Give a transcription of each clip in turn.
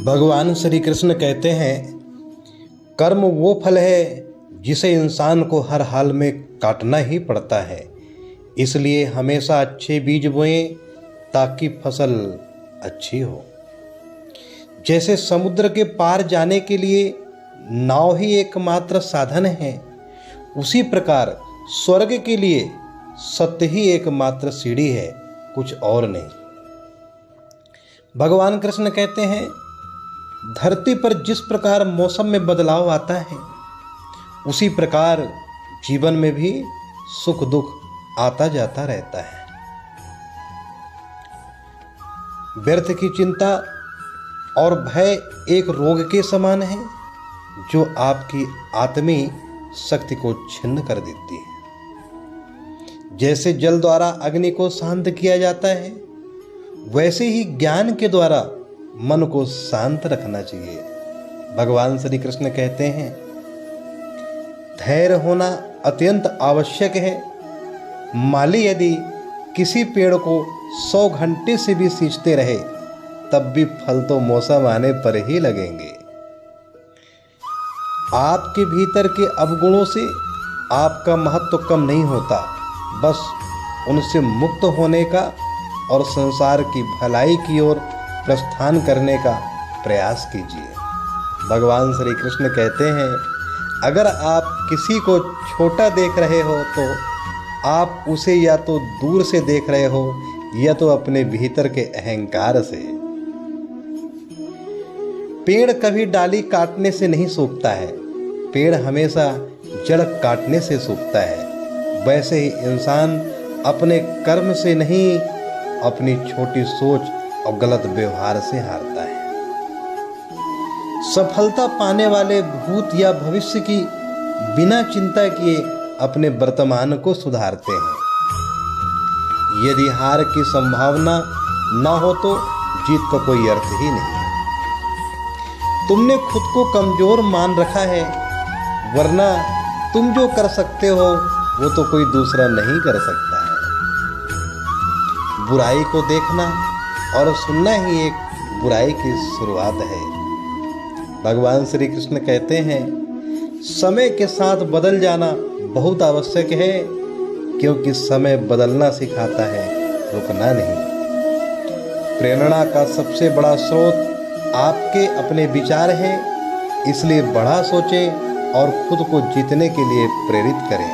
भगवान श्री कृष्ण कहते हैं, कर्म वो फल है जिसे इंसान को हर हाल में काटना ही पड़ता है। इसलिए हमेशा अच्छे बीज बोएं ताकि फसल अच्छी हो। जैसे समुद्र के पार जाने के लिए नाव ही एकमात्र साधन है, उसी प्रकार स्वर्ग के लिए सत्य ही एकमात्र सीढ़ी है, कुछ और नहीं। भगवान कृष्ण कहते हैं, धरती पर जिस प्रकार मौसम में बदलाव आता है, उसी प्रकार जीवन में भी सुख दुख आता जाता रहता है। व्यर्थ की चिंता और भय एक रोग के समान है जो आपकी आत्मीय शक्ति को छिन्न कर देती है। जैसे जल द्वारा अग्नि को शांत किया जाता है, वैसे ही ज्ञान के द्वारा मन को शांत रखना चाहिए। भगवान श्री कृष्ण कहते हैं, धैर्य होना अत्यंत आवश्यक है। माली यदि किसी पेड़ को 100 घंटे से भी सींचते रहे, तब भी फल तो मौसम आने पर ही लगेंगे। आपके भीतर के अवगुणों से आपका महत्व कम नहीं होता, बस उनसे मुक्त होने का और संसार की भलाई की ओर प्रस्थान करने का प्रयास कीजिए। भगवान श्री कृष्ण कहते हैं, अगर आप किसी को छोटा देख रहे हो तो आप उसे या तो दूर से देख रहे हो या तो अपने भीतर के अहंकार से। पेड़ कभी डाली काटने से नहीं सूखता है, पेड़ हमेशा जड़ काटने से सूखता है। वैसे ही इंसान अपने कर्म से नहीं, अपनी छोटी सोच और गलत व्यवहार से हारता है। सफलता पाने वाले भूत या भविष्य की बिना चिंता किए अपने वर्तमान को सुधारते हैं। यदि हार की संभावना ना हो तो जीत का कोई अर्थ ही नहीं। तुमने खुद को कमजोर मान रखा है, वरना तुम जो कर सकते हो वो तो कोई दूसरा नहीं कर सकता है। बुराई को देखना और सुनना ही एक बुराई की शुरुआत है। भगवान श्री कृष्ण कहते हैं, समय के साथ बदल जाना बहुत आवश्यक है, क्योंकि समय बदलना सिखाता है, रुकना नहीं। प्रेरणा का सबसे बड़ा स्रोत आपके अपने विचार हैं, इसलिए बड़ा सोचें और खुद को जीतने के लिए प्रेरित करें।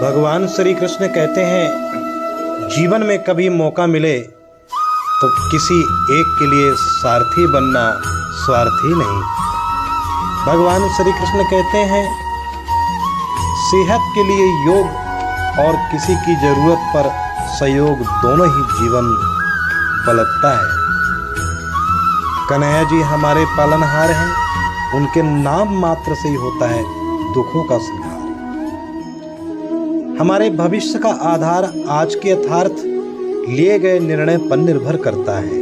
भगवान श्री कृष्ण कहते हैं, जीवन में कभी मौका मिले तो किसी एक के लिए सारथी बनना, स्वार्थी नहीं। भगवान श्री कृष्ण कहते हैं, सेहत के लिए योग और किसी की जरूरत पर सहयोग दोनों ही जीवन पलटता है। कन्हैया जी हमारे पालनहार हैं, उनके नाम मात्र से ही होता है दुखों का संहार। हमारे भविष्य का आधार आज के यथार्थ लिए गए निर्णय पर निर्भर करता है।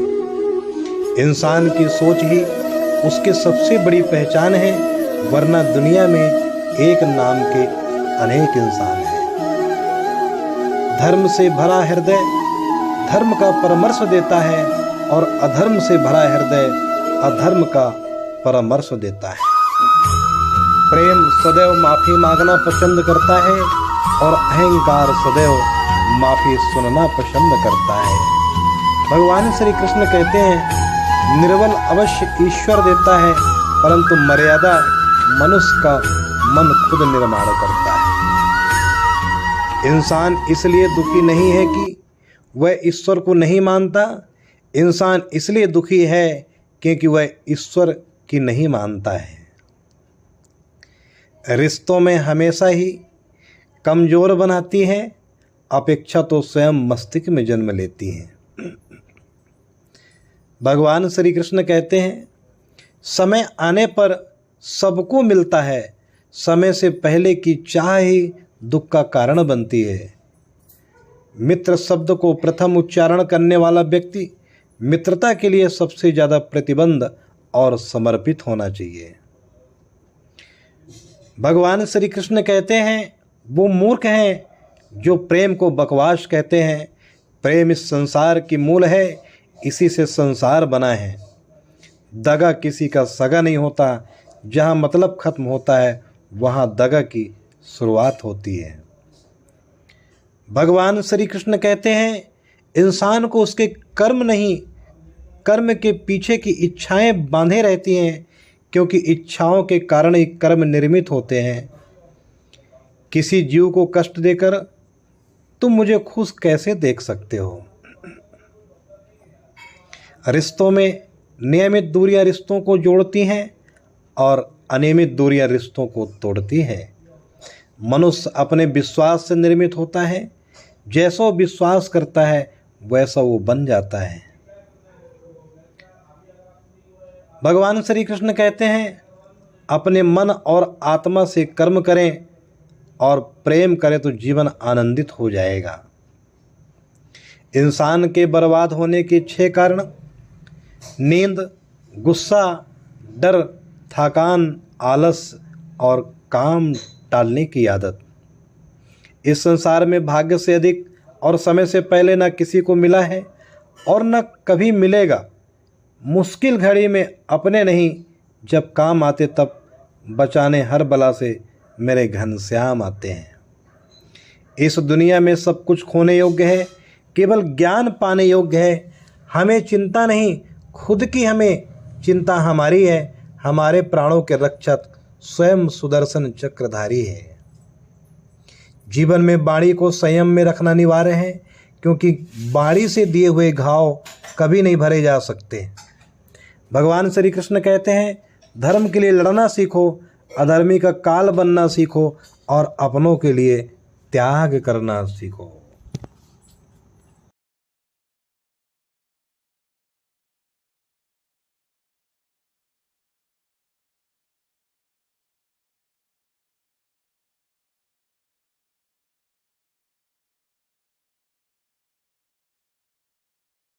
इंसान की सोच ही उसके सबसे बड़ी पहचान है, वरना दुनिया में एक नाम के अनेक इंसान हैं। धर्म से भरा हृदय धर्म का परामर्श देता है और अधर्म से भरा हृदय अधर्म का परामर्श देता है। प्रेम सदैव माफी मांगना पसंद करता है और अहंकार सदैव माफी सुनना पसंद करता है। भगवान श्री कृष्ण कहते हैं, निर्बल अवश्य ईश्वर देता है, परंतु मर्यादा मनुष्य का मन खुद निर्माण करता है। इंसान इसलिए दुखी नहीं है कि वह ईश्वर को नहीं मानता, इंसान इसलिए दुखी है क्योंकि वह ईश्वर की नहीं मानता है। रिश्तों में हमेशा ही कमजोर बनाती है अपेक्षा तो स्वयं मस्तिष्क में जन्म लेती हैं। भगवान श्री कृष्ण कहते हैं, समय आने पर सबको मिलता है, समय से पहले की चाह ही दुख का कारण बनती है। मित्र शब्द को प्रथम उच्चारण करने वाला व्यक्ति मित्रता के लिए सबसे ज्यादा प्रतिबद्ध और समर्पित होना चाहिए। भगवान श्री कृष्ण कहते हैं, वो मूर्ख हैं जो प्रेम को बकवास कहते हैं। प्रेम इस संसार की मूल है, इसी से संसार बना है। दगा किसी का सगा नहीं होता। जहाँ मतलब खत्म होता है वहाँ दगा की शुरुआत होती है। भगवान श्री कृष्ण कहते हैं इंसान को उसके कर्म नहीं, कर्म के पीछे की इच्छाएं बांधे रहती हैं, क्योंकि इच्छाओं के कारण ही कर्म निर्मित होते हैं। किसी जीव को कष्ट देकर तुम मुझे खुश कैसे देख सकते हो? रिश्तों में नियमित दूरियां रिश्तों को जोड़ती हैं और अनियमित दूरियां रिश्तों को तोड़ती हैं। मनुष्य अपने विश्वास से निर्मित होता है। जैसा वो विश्वास करता है वैसा वो बन जाता है। भगवान श्री कृष्ण कहते हैं अपने मन और आत्मा से कर्म करें और प्रेम करें तो जीवन आनंदित हो जाएगा। इंसान के बर्बाद होने के 6 कारण: नींद, गुस्सा, डर, थकान, आलस और काम टालने की आदत। इस संसार में भाग्य से अधिक और समय से पहले न किसी को मिला है और न कभी मिलेगा। मुश्किल घड़ी में अपने नहीं, जब काम आते तब बचाने हर बला से मेरे घनश्याम आते हैं। इस दुनिया में सब कुछ खोने योग्य है, केवल ज्ञान पाने योग्य है। हमें चिंता नहीं, खुद की हमें चिंता हमारी है। हमारे प्राणों के रक्षक स्वयं सुदर्शन चक्रधारी है। जीवन में वाणी को संयम में रखना अनिवार्य है, क्योंकि वाणी से दिए हुए घाव कभी नहीं भरे जा सकते। भगवान श्री कृष्ण कहते हैं धर्म के लिए लड़ना सीखो, अधर्मी का काल बनना सीखो और अपनों के लिए त्याग करना सीखो।